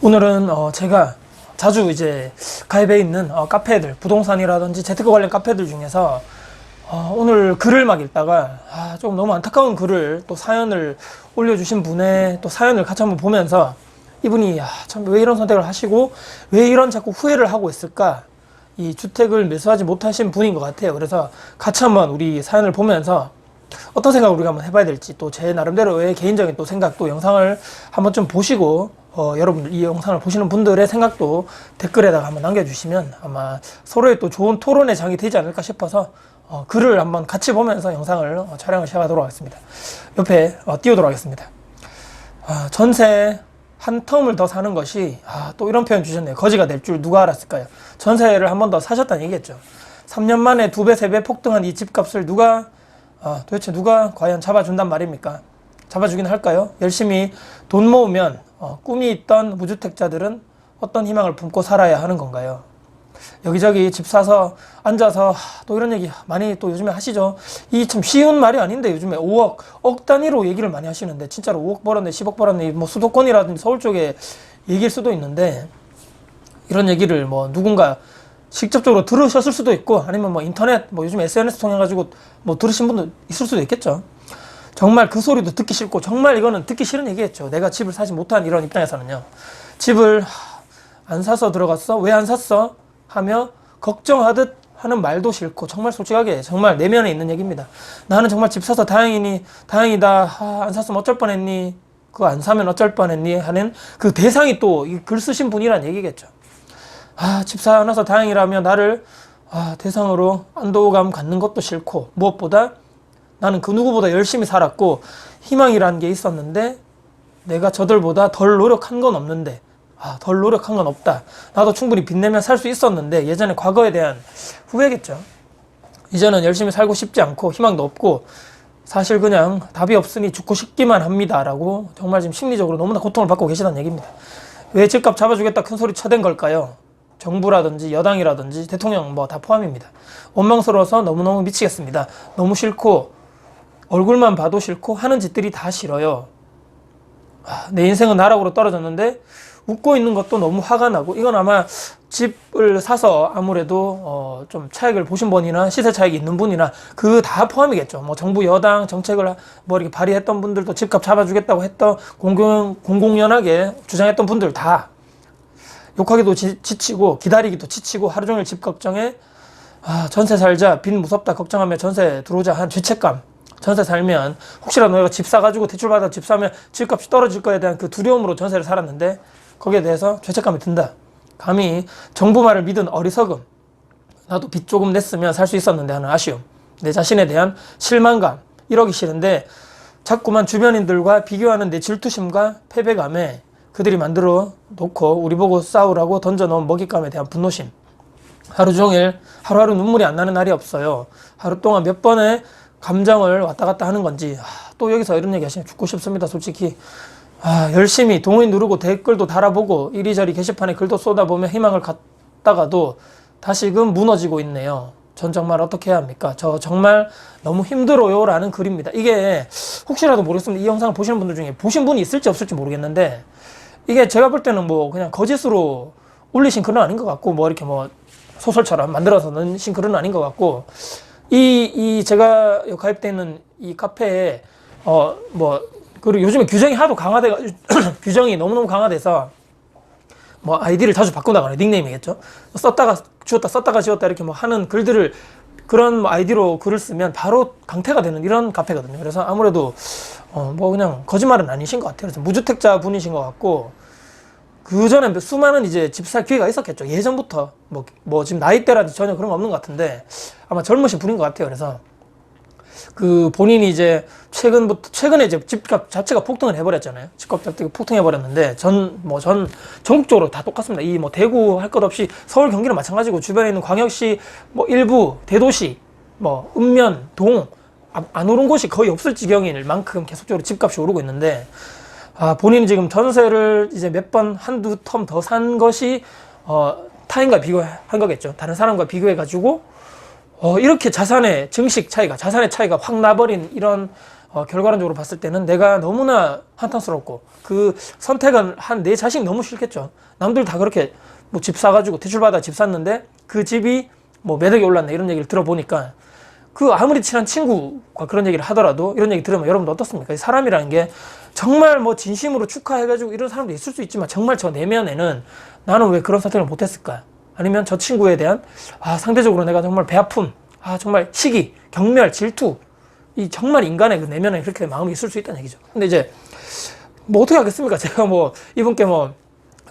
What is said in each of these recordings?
오늘은 제가 자주 이제 가입해 있는 카페들, 부동산이라든지 재테크 관련 카페들 중에서 오늘 글을 막 읽다가 조금 너무 안타까운 글을 또 사연을 올려주신 분의 또 사연을 같이 한번 보면서 이분이 참 왜 이런 선택을 하시고 왜 이런 자꾸 후회를 하고 있을까, 이 주택을 매수하지 못하신 분인 것 같아요. 그래서 같이 한번 우리 사연을 보면서 어떤 생각을 우리가 한번 해봐야 될지, 또 제 나름대로의 개인적인 또 생각, 또 영상을 한번 좀 보시고 여러분 이 영상을 보시는 분들의 생각도 댓글에다가 한번 남겨주시면 아마 서로의 또 좋은 토론의 장이 되지 않을까 싶어서 글을 한번 같이 보면서 영상을 촬영을 시작하도록 하겠습니다. 옆에 띄우도록 하겠습니다. 전세 한 텀을 더 사는 것이 또 이런 표현 주셨네요. 거지가 될 줄 누가 알았을까요? 전세를 한 번 더 사셨다는 얘기겠죠. 3년 만에 2배, 3배 폭등한 이 집값을 도대체 누가 과연 잡아준단 말입니까? 잡아주긴 할까요? 열심히 돈 모으면 꿈이 있던 무주택자들은 어떤 희망을 품고 살아야 하는 건가요? 여기저기 집 사서 앉아서 또 이런 얘기 많이 또 요즘에 하시죠. 이 참 쉬운 말이 아닌데 요즘에 5억, 억 단위로 얘기를 많이 하시는데 진짜로 5억 벌었네, 10억 벌었네, 뭐 수도권이라든지 서울 쪽에 얘기일 수도 있는데, 이런 얘기를 뭐 누군가 직접적으로 들으셨을 수도 있고, 아니면 뭐 인터넷, 뭐 요즘 SNS 통해 가지고 뭐 들으신 분도 있을 수도 있겠죠. 정말 그 소리도 듣기 싫고, 정말 이거는 듣기 싫은 얘기겠죠. 내가 집을 사지 못한 이런 입장에서는요. 집을 안 사서 들어갔어? 왜 안 샀어? 하며 걱정하듯 하는 말도 싫고, 정말 솔직하게 정말 내면에 있는 얘기입니다. 나는 정말 집 사서 다행이다. 안 샀으면 어쩔 뻔했니? 그거 안 사면 어쩔 뻔했니? 하는 그 대상이 또 이 글 쓰신 분이란 얘기겠죠. 집 사놔서 다행이라며 나를 대상으로 안도감 갖는 것도 싫고, 무엇보다 나는 그 누구보다 열심히 살았고 희망이라는 게 있었는데 내가 저들보다 덜 노력한 건 없는데, 덜 노력한 건 없다. 나도 충분히 빚내면 살 수 있었는데, 예전에 과거에 대한 후회겠죠. 이제는 열심히 살고 싶지 않고 희망도 없고 사실 그냥 답이 없으니 죽고 싶기만 합니다. 라고 정말 지금 심리적으로 너무나 고통을 받고 계시다는 얘기입니다. 왜 집값 잡아주겠다 큰 소리 쳐댄 걸까요? 정부라든지 여당이라든지 대통령 뭐 다 포함입니다. 원망스러워서 너무너무 미치겠습니다. 너무 싫고 얼굴만 봐도 싫고 하는 짓들이 다 싫어요. 내 인생은 나락으로 떨어졌는데 웃고 있는 것도 너무 화가 나고, 이건 아마 집을 사서 아무래도 좀 차익을 보신 분이나 시세 차익이 있는 분이나 그 다 포함이겠죠. 뭐 정부 여당 정책을 뭐 이렇게 발의했던 분들도 집값 잡아주겠다고 했던 공공연하게 주장했던 분들 다 욕하기도 지치고 기다리기도 지치고 하루 종일 집 걱정에 전세 살자, 빚 무섭다 걱정하며 전세 들어오자 한 죄책감, 전세 살면 혹시라도 너희가 집 사가지고 대출받아 집 사면 집값이 떨어질 거에 대한 그 두려움으로 전세를 살았는데 거기에 대해서 죄책감이 든다. 감히 정부 말을 믿은 어리석음, 나도 빚 조금 냈으면 살 수 있었는데 하는 아쉬움, 내 자신에 대한 실망감, 이러기 싫은데 자꾸만 주변인들과 비교하는 내 질투심과 패배감에 그들이 만들어 놓고 우리 보고 싸우라고 던져놓은 먹잇감에 대한 분노심, 하루 종일 하루하루 눈물이 안 나는 날이 없어요. 하루 동안 몇 번의 감정을 왔다 갔다 하는 건지. 또 여기서 이런 얘기 하시면 죽고 싶습니다. 솔직히 열심히 동의 누르고 댓글도 달아보고 이리저리 게시판에 글도 쏟아보며 희망을 갖다가도 다시금 무너지고 있네요. 전 정말 어떻게 해야 합니까? 저 정말 너무 힘들어요 라는 글입니다. 이게 혹시라도 모르겠습니다. 이 영상을 보시는 분들 중에 보신 분이 있을지 없을지 모르겠는데, 이게 제가 볼 때는 뭐 그냥 거짓으로 올리신 글은 아닌 것 같고, 뭐 이렇게 뭐 소설처럼 만들어서 넣으신 글은 아닌 것 같고, 제가 가입되어 있는 이 카페에 그리고 요즘에 규정이 하도 강화돼가지고 규정이 너무너무 강화돼서 뭐 아이디를 자주 바꾼다거나, 닉네임이겠죠. 썼다가 지웠다 썼다가 지웠다 이렇게 뭐 하는 글들을, 그런 뭐 아이디로 글을 쓰면 바로 강퇴가 되는 이런 카페거든요. 그래서 아무래도 뭐 그냥 거짓말은 아니신 것 같아요. 그래서 무주택자 분이신 것 같고, 그 전에 수많은 이제 집 살 기회가 있었겠죠. 예전부터 뭐 지금 나이대라든지 전혀 그런 거 없는 것 같은데 아마 젊으신 분인 것 같아요. 그래서 그 본인이 이제 최근에 이제 집값 자체가 폭등을 해버렸잖아요. 집값 자체가 폭등해버렸는데 전국적으로 다 똑같습니다. 이 뭐 대구 할 것 없이 서울, 경기는 마찬가지고 주변에 있는 광역시, 뭐 일부 대도시, 뭐 읍면, 동 안 오른 곳이 거의 없을 지경일 만큼 계속적으로 집값이 오르고 있는데, 본인이 지금 전세를 이제 한두 텀 더 산 것이 타인과 비교한 거겠죠. 다른 사람과 비교해 가지고 이렇게 자산의 차이가 확 나버린 이런 결과론적으로 봤을 때는 내가 너무나 한탄스럽고 그 선택은 한 내 자신이 너무 싫겠죠. 남들 다 그렇게 뭐 집 사가지고 대출받아 집 샀는데 그 집이 뭐 매덕이 올랐네 이런 얘기를 들어보니까 그 아무리 친한 친구가 그런 얘기를 하더라도 이런 얘기 들으면 여러분도 어떻습니까? 사람이라는 게 정말 뭐 진심으로 축하해가지고 이런 사람도 있을 수 있지만 정말 저 내면에는 나는 왜 그런 선택을 못했을까? 아니면 저 친구에 대한 상대적으로 내가 정말 배 아픔, 정말 시기, 경멸, 질투 이 정말 인간의 그 내면에 그렇게 마음이 있을 수 있다는 얘기죠. 근데 이제 뭐 어떻게 하겠습니까? 제가 뭐 이분께 뭐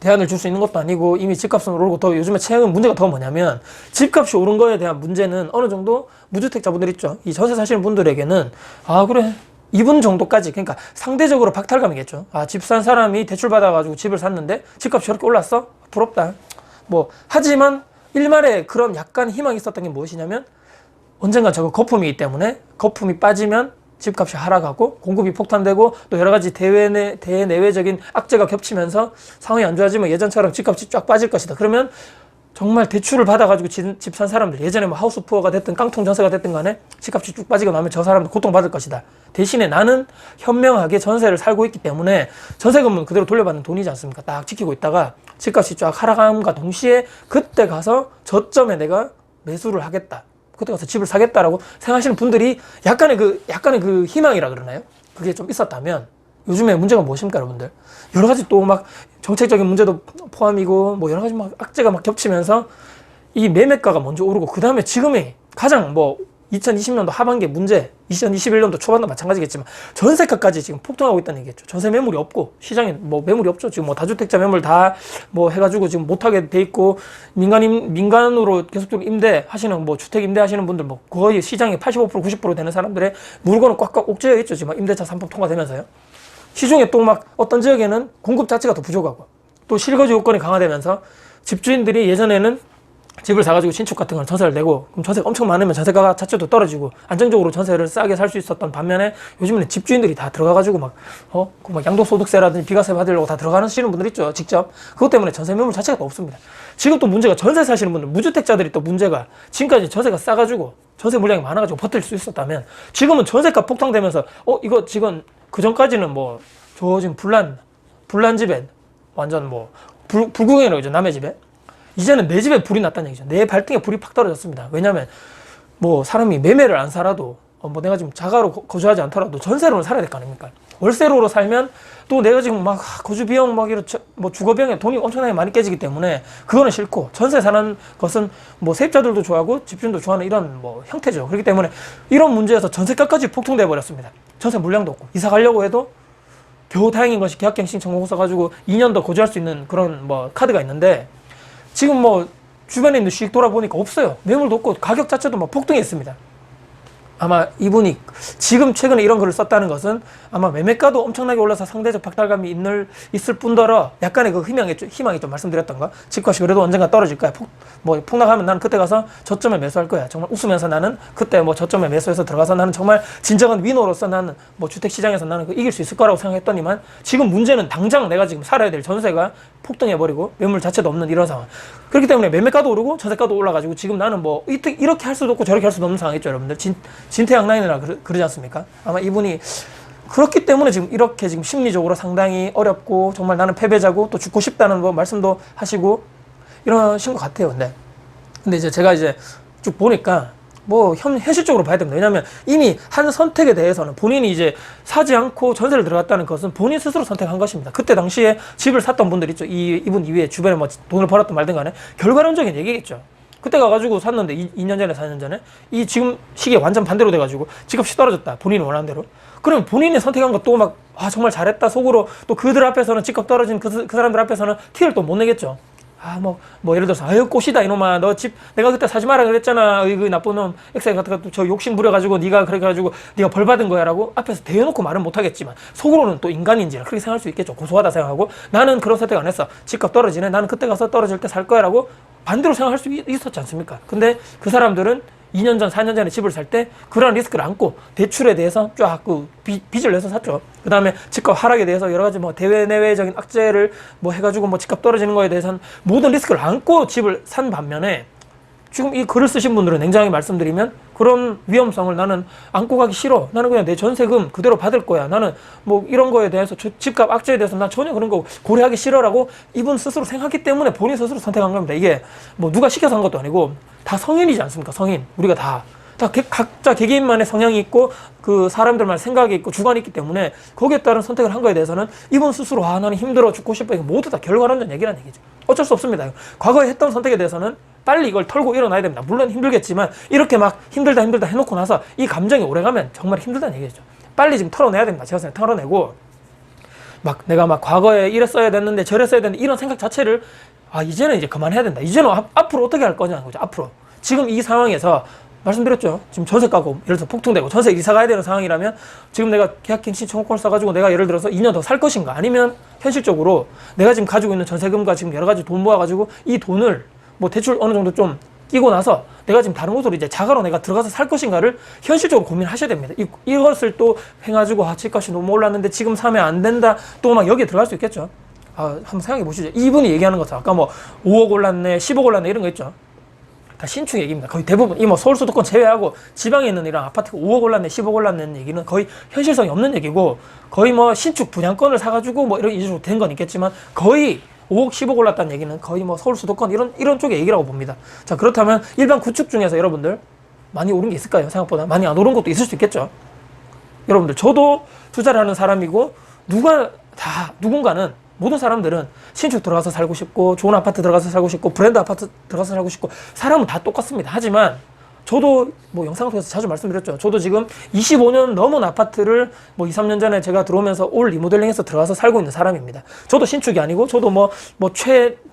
대안을 줄 수 있는 것도 아니고 이미 집값은 오르고 더 요즘에 최근 문제가 더 뭐냐면 집값이 오른 거에 대한 문제는 어느 정도 무주택자분들 있죠. 이 전세 사시는 분들에게는 그래 이분 정도까지 그러니까 상대적으로 박탈감이겠죠. 집 산 사람이 대출 받아가지고 집을 샀는데 집값이 저렇게 올랐어? 부럽다. 뭐 하지만 일말에 그런 약간 희망이 있었던 게 무엇이냐면 언젠가 저거 거품이기 때문에 거품이 빠지면 집값이 하락하고 공급이 폭탄되고 또 여러 가지 대내외적인 악재가 겹치면서 상황이 안 좋아지면 예전처럼 집값이 쫙 빠질 것이다. 그러면 정말 대출을 받아가지고 집 산 사람들 예전에 뭐 하우스 푸어가 됐든 깡통 전세가 됐든 간에 집값이 쭉 빠지고 나면 저 사람들 고통받을 것이다. 대신에 나는 현명하게 전세를 살고 있기 때문에 전세금은 그대로 돌려받는 돈이지 않습니까? 딱 지키고 있다가 집값이 쫙 하락함과 동시에 그때 가서 저점에 내가 매수를 하겠다. 그때 가서 집을 사겠다라고 생각하시는 분들이 약간의 그 희망이라 그러나요? 그게 좀 있었다면 요즘에 문제가 무엇입니까, 여러분들? 여러 가지 또 막 정책적인 문제도 포함이고 뭐 여러 가지 막 악재가 막 겹치면서 이 매매가가 먼저 오르고 그 다음에 지금이 가장 뭐 2020년도 하반기 문제, 2021년도 초반도 마찬가지겠지만 전세가까지 지금 폭등하고 있다는 얘기겠죠. 전세 매물이 없고 시장에 뭐 매물이 없죠. 지금 뭐 다주택자 매물 다 뭐 해가지고 지금 못하게 돼 있고 민간으로 계속적으로 임대하시는 뭐 주택 임대하시는 분들 뭐 거의 시장에 85% 90% 되는 사람들의 물건은 꽉꽉 옥죄어 있죠. 지금 임대차 3법 통과되면서요. 시중에 또 막 어떤 지역에는 공급 자체가 더 부족하고 또 실거주 요건이 강화되면서 집주인들이 예전에는 집을 사가지고 신축 같은 걸 전세를 내고 그럼 전세가 엄청 많으면 전세가 자체도 떨어지고 안정적으로 전세를 싸게 살 수 있었던 반면에 요즘에는 집주인들이 다 들어가가지고 막 양도소득세라든지 비과세 받으려고 다 들어가시는 분들 있죠. 직접 그것 때문에 전세 매물 자체가 또 없습니다. 지금 또 문제가 전세 사시는 분들 무주택자들이 또 문제가 지금까지 전세가 싸가지고 전세 물량이 많아가지고 버틸 수 있었다면 지금은 전세가 폭등되면서 이거 지금 그 전까지는 뭐 저 지금 불난 집에 완전 뭐 불구경이라고 그러죠. 남의 집에 이제는 내 집에 불이 났다는 얘기죠. 내 발등에 불이 팍 떨어졌습니다. 왜냐면 뭐 사람이 매매를 안 살아도 뭐 내가 지금 자가로 거주하지 않더라도 전세로는 살아야 될 거 아닙니까? 월세로로 살면 또 내가 지금 막 거주 비용 막 이런 뭐 주거 비용에 돈이 엄청나게 많이 깨지기 때문에 그거는 싫고 전세 사는 것은 뭐 세입자들도 좋아하고 집주인도 좋아하는 이런 뭐 형태죠. 그렇기 때문에 이런 문제에서 전세가까지 폭등돼 버렸습니다. 전세 물량도 없고 이사 가려고 해도 겨우 다행인 것이 계약갱신 청구 써가지고 2년 더 거주할 수 있는 그런 뭐 카드가 있는데 지금 뭐 주변에 있는 주식 돌아보니까 없어요. 매물도 없고 가격 자체도 막 폭등했습니다. 아마 이분이 지금 최근에 이런 글을 썼다는 것은 아마 매매가도 엄청나게 올라서 상대적 박탈감이 있을 뿐더러 약간의 그 희망이 좀 말씀드렸던 거. 집값이 그래도 언젠가 떨어질 거야. 폭락하면 나는 그때 가서 저점에 매수할 거야. 정말 웃으면서 나는 그때 뭐 저점에 매수해서 들어가서 나는 정말 진정한 위너로서 나는 뭐 주택시장에서 나는 이길 수 있을 거라고 생각했더니만 지금 문제는 당장 내가 지금 살아야 될 전세가 폭등해버리고 매물 자체도 없는 이런 상황. 그렇기 때문에 매매가도 오르고 전세가도 올라가지고 지금 나는 뭐 이렇게 할 수도 없고 저렇게 할 수도 없는 상황이죠, 여러분들. 진퇴양난이라 그러지 않습니까? 아마 이분이 그렇기 때문에 지금 이렇게 지금 심리적으로 상당히 어렵고 정말 나는 패배자고 또 죽고 싶다는 뭐 말씀도 하시고 이러신 것 같아요. 근데 이제 제가 이제 쭉 보니까 뭐 현실적으로 봐야 됩니다. 왜냐하면 이미 한 선택에 대해서는 본인이 이제 사지 않고 전세를 들어갔다는 것은 본인 스스로 선택한 것입니다. 그때 당시에 집을 샀던 분들 있죠. 이분 이외에 주변에 뭐 돈을 벌었던 말든 간에 결과론적인 얘기겠죠. 그때 가가지고 샀는데 2년 전에 4년 전에 이 지금 시기에 완전 반대로 돼가지고 집값이 떨어졌다. 본인이 원하는 대로. 그러면 본인이 선택한 것도 막 정말 잘했다 속으로 또 그들 앞에서는 집값 떨어진 그 사람들 앞에서는 티를 또 못 내겠죠. 뭐 예를 들어서 아유 꽃이다 이놈아 너 집 내가 그때 사지 마라 그랬잖아 그 나쁜 놈 엑셀 같은 거 저 욕심 부려가지고 네가 그래가지고 네가 벌 받은 거야라고 앞에서 대놓고 말은 못하겠지만 속으로는 또 인간인지라 그렇게 생각할 수 있겠죠. 고소하다 생각하고 나는 그런 선택 안 했어. 집값 떨어지네 나는 그때 가서 떨어질 때 살 거야라고 반대로 생각할 수 있었지 않습니까? 근데 그 사람들은 2년 전, 4년 전에 집을 살 때 그런 리스크를 안고 대출에 대해서 쫙 그 빚을 내서 샀죠. 그 다음에 집값 하락에 대해서 여러 가지 뭐 내외적인 악재를 뭐 해가지고 뭐 집값 떨어지는 거에 대해서는 모든 리스크를 안고 집을 산 반면에 지금 이 글을 쓰신 분들은 냉정하게 말씀드리면 그런 위험성을 나는 안고 가기 싫어. 나는 그냥 내 전세금 그대로 받을 거야. 나는 뭐 이런 거에 대해서 집값 악재에 대해서 난 전혀 그런 거 고려하기 싫어라고 이분 스스로 생각했기 때문에 본인 스스로 선택한 겁니다. 이게 뭐 누가 시켜서 한 것도 아니고 다 성인이지 않습니까? 성인. 우리가 다 각자 개개인만의 성향이 있고 그 사람들만의 생각이 있고 주관이 있기 때문에 거기에 따른 선택을 한 거에 대해서는 이분 스스로 나는 힘들어 죽고 싶어. 이거 모두 다 결과론적 얘기란 얘기죠. 어쩔 수 없습니다. 과거에 했던 선택에 대해서는 빨리 이걸 털고 일어나야 됩니다. 물론 힘들겠지만 이렇게 막 힘들다 해놓고 나서 이 감정이 오래가면 정말 힘들다는 얘기죠. 빨리 지금 털어내야 됩니다. 제가 생각에 털어내고 막 내가 막 과거에 이랬어야 됐는데 저랬어야 됐는데 이런 생각 자체를 이제는 이제 그만해야 된다. 이제는 앞으로 어떻게 할 거냐는 거죠. 앞으로 지금 이 상황에서 말씀드렸죠. 지금 전세 가고 예를 들어서 폭등되고 전세 이사 가야 되는 상황이라면 지금 내가 계약갱신 청구권을 써가지고 내가 예를 들어서 2년 더 살 것인가, 아니면 현실적으로 내가 지금 가지고 있는 전세금과 지금 여러 가지 돈 모아가지고 이 돈을 뭐 대출 어느 정도 좀 끼고 나서 내가 지금 다른 곳으로 이제 자가로 내가 들어가서 살 것인가를 현실적으로 고민하셔야 됩니다. 이것을 또 해가지고 집값이 너무 올랐는데 지금 사면 안 된다, 또 막 여기에 들어갈 수 있겠죠. 한번 생각해 보시죠. 이분이 얘기하는 것은 아까 뭐 5억 올랐네, 10억 올랐네 이런 거 있죠. 다 신축 얘기입니다. 거의 대부분 이 뭐 서울 수도권 제외하고 지방에 있는 이런 아파트가 5억 올랐네, 10억 올랐는 얘기는 거의 현실성이 없는 얘기고, 거의 뭐 신축 분양권을 사가지고 뭐 이런 이슈로 된 건 있겠지만 거의 5억, 10억 올랐다는 얘기는 거의 뭐 서울 수도권 이런 쪽의 얘기라고 봅니다. 자, 그렇다면 일반 구축 중에서 여러분들 많이 오른 게 있을까요? 생각보다 많이 안 오른 것도 있을 수 있겠죠. 여러분들, 저도 투자를 하는 사람이고 누군가는 모든 사람들은 신축 들어가서 살고 싶고 좋은 아파트 들어가서 살고 싶고 브랜드 아파트 들어가서 살고 싶고, 사람은 다 똑같습니다. 하지만 저도 뭐 영상을 통해서 자주 말씀드렸죠. 저도 지금 25년 넘은 아파트를 뭐 2, 3년 전에 제가 들어오면서 올 리모델링해서 들어가서 살고 있는 사람입니다. 저도 신축이 아니고 저도 뭐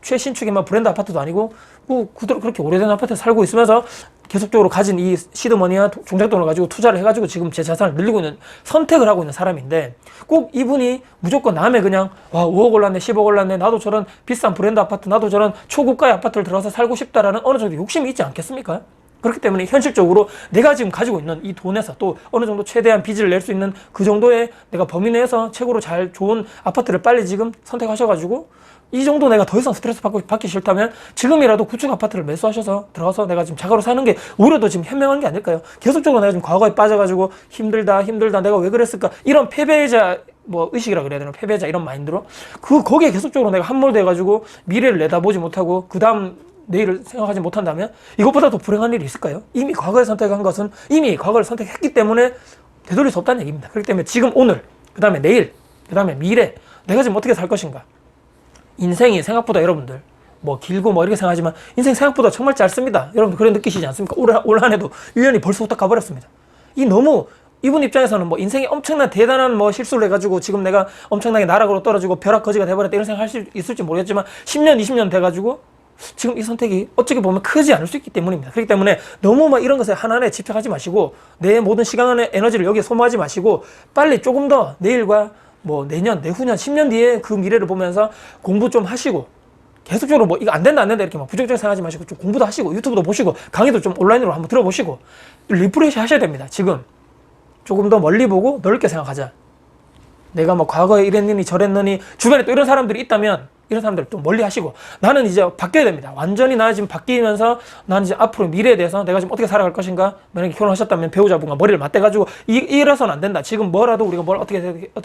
최신축의 뭐 브랜드 아파트도 아니고 뭐 그대로 그렇게 오래된 아파트에 살고 있으면서 계속적으로 가진 이 시드머니와 종잣돈을 가지고 투자를 해가지고 지금 제 자산을 늘리고 있는, 선택을 하고 있는 사람인데, 꼭 이분이 무조건 남의 그냥 5억 올랐네, 10억 올랐네, 나도 저런 비싼 브랜드 아파트, 나도 저런 초고가의 아파트를 들어가서 살고 싶다라는 어느 정도 욕심이 있지 않겠습니까? 그렇기 때문에 현실적으로 내가 지금 가지고 있는 이 돈에서 또 어느 정도 최대한 빚을 낼 수 있는 그 정도의 내가 범위 내에서 최고로 잘 좋은 아파트를 빨리 지금 선택하셔가지고, 이 정도 내가 더 이상 스트레스 받기 싫다면 지금이라도 구축 아파트를 매수하셔서 들어가서 내가 지금 자가로 사는 게 오히려 더 지금 현명한 게 아닐까요? 계속적으로 내가 지금 과거에 빠져가지고 힘들다 내가 왜 그랬을까, 이런 패배자 의식이라 그래야 되나, 패배자 이런 마인드로 거기에 계속적으로 내가 함몰돼가지고 미래를 내다보지 못하고 그 다음 내일을 생각하지 못한다면 이것보다 더 불행한 일이 있을까요? 이미 과거에 선택한 것은 이미 과거를 선택했기 때문에 되돌릴 수 없다는 얘기입니다. 그렇기 때문에 지금 오늘, 그 다음에 내일, 그 다음에 미래, 내가 지금 어떻게 살 것인가. 인생이 생각보다 여러분들 뭐 길고 뭐 이렇게 생각하지만 인생 생각보다 정말 짧습니다. 여러분들 그런 느끼시지 않습니까? 올 한 해도 1년이 벌써 후딱 가버렸습니다. 이분 입장에서는 뭐 인생이 엄청난 대단한 뭐 실수를 해가지고 지금 내가 엄청나게 나락으로 떨어지고 벼락거지가 돼버렸다 이런 생각 할 수 있을지 모르겠지만 10년, 20년 돼가지고 지금 이 선택이 어떻게 보면 크지 않을 수 있기 때문입니다. 그렇기 때문에 너무 막 이런 것에 하나하나에 집착하지 마시고 내 모든 시간의 에너지를 여기에 소모하지 마시고 빨리 조금 더 내일과 뭐 내년, 내후년, 10년 뒤에 그 미래를 보면서 공부 좀 하시고, 계속적으로 뭐 이거 안 된다 이렇게 막 부정적인 생각하지 마시고 좀 공부도 하시고 유튜브도 보시고 강의도 좀 온라인으로 한번 들어보시고 리프레시 하셔야 됩니다. 지금 조금 더 멀리 보고 넓게 생각하자. 내가 뭐 과거에 이랬느니 저랬느니, 주변에 또 이런 사람들이 있다면 이런 사람들 또 멀리 하시고, 나는 이제 바뀌어야 됩니다. 완전히 나 지금 바뀌면서 나는 이제 앞으로 미래에 대해서 내가 지금 어떻게 살아갈 것인가. 만약에 결혼하셨다면 배우자분과 머리를 맞대가지고 이래서는 안 된다. 지금 뭐라도 우리가 뭘 어떻게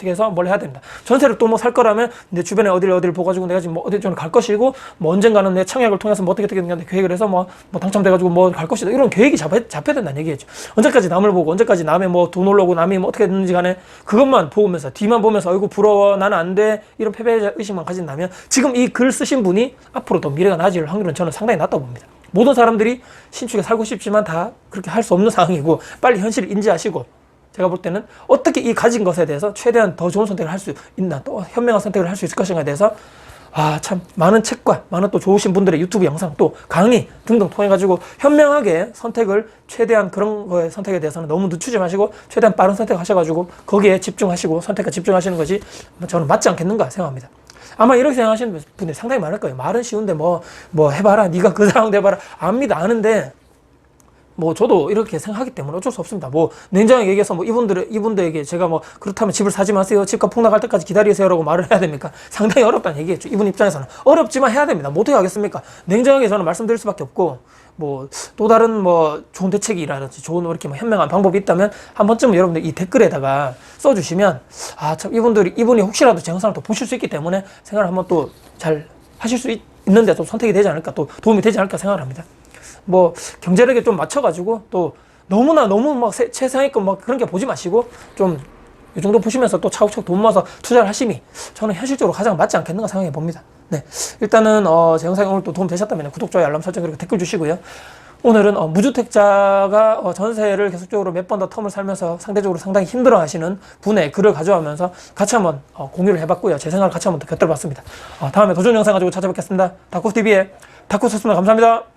해서 뭘 해야 된다. 전세를 또 뭐 살 거라면 내 주변에 어디를 보가지고 내가 지금 뭐 어디 좀 갈 것이고, 뭐 언젠가는 내 청약을 통해서 뭐 어떻게 계획을 해서 뭐 당첨돼가지고 뭐 갈 것이다. 이런 계획이 잡혀야 된다는 얘기겠죠. 언제까지 남을 보고 언제까지 남의 뭐 돈 올라오고 남이 뭐 어떻게 됐는지 간에 그것만 보면서 뒤만 보면서 어이구 부러워 나는 안 돼 이런 패배 의식만 가진다면 지금 이 글 쓰신 분이 앞으로 더 미래가 나아질 확률은 저는 상당히 낮다고 봅니다. 모든 사람들이 신축에 살고 싶지만 다 그렇게 할 수 없는 상황이고, 빨리 현실을 인지하시고, 제가 볼 때는 어떻게 이 가진 것에 대해서 최대한 더 좋은 선택을 할 수 있나, 또 현명한 선택을 할 수 있을 것인가에 대해서 참 많은 책과 많은 또 좋으신 분들의 유튜브 영상 또 강의 등등 통해 가지고 현명하게 선택을, 최대한 그런 거에 선택에 대해서는 너무 늦추지 마시고 최대한 빠른 선택 하셔가지고 거기에 집중하시고 선택에 집중하시는 것이 저는 맞지 않겠는가 생각합니다. 아마 이렇게 생각하시는 분들이 상당히 많을 거예요. 말은 쉬운데 뭐 해봐라, 네가 그 상황 돼봐라. 압니다. 아는데 뭐 저도 이렇게 생각하기 때문에 어쩔 수 없습니다. 뭐 냉정하게 얘기해서 뭐 이분들에게 제가 뭐 그렇다면 집을 사지 마세요, 집값 폭락할 때까지 기다리세요라고 말을 해야 됩니까? 상당히 어렵다는 얘기겠죠. 이분 입장에서는 어렵지만 해야 됩니다. 뭐 어떻게 하겠습니까? 냉정하게 저는 말씀드릴 수밖에 없고, 뭐 또 다른 뭐 좋은 대책이라든지 좋은 이렇게 뭐 현명한 방법이 있다면 한 번쯤은 여러분들 이 댓글에다가 써주시면, 아 참 이분이 혹시라도 제 영상을 또 보실 수 있기 때문에 생각을 한번 또 잘 하실 수 있는데 또 선택이 되지 않을까, 또 도움이 되지 않을까 생각을 합니다. 뭐 경제력에 좀 맞춰가지고 또 너무 막 최상위권 막 그런 게 보지 마시고 좀 이 정도 보시면서 또 차곡차곡 돈 모아서 투자를 하심이 저는 현실적으로 가장 맞지 않겠는가 생각해 봅니다. 네, 일단은 제 영상이 오늘 또 도움 되셨다면 구독, 좋아요, 알람 설정, 그리고 댓글 주시고요. 오늘은 무주택자가 전세를 계속적으로 몇 번 더 텀을 살면서 상대적으로 상당히 힘들어 하시는 분의 글을 가져오면서 같이 한번 공유를 해봤고요. 제 생각을 같이 한번 더 곁들여 봤습니다. 다음에 도전 영상 가지고 찾아뵙겠습니다. 다쿠TV의 다쿠였습니다. 감사합니다.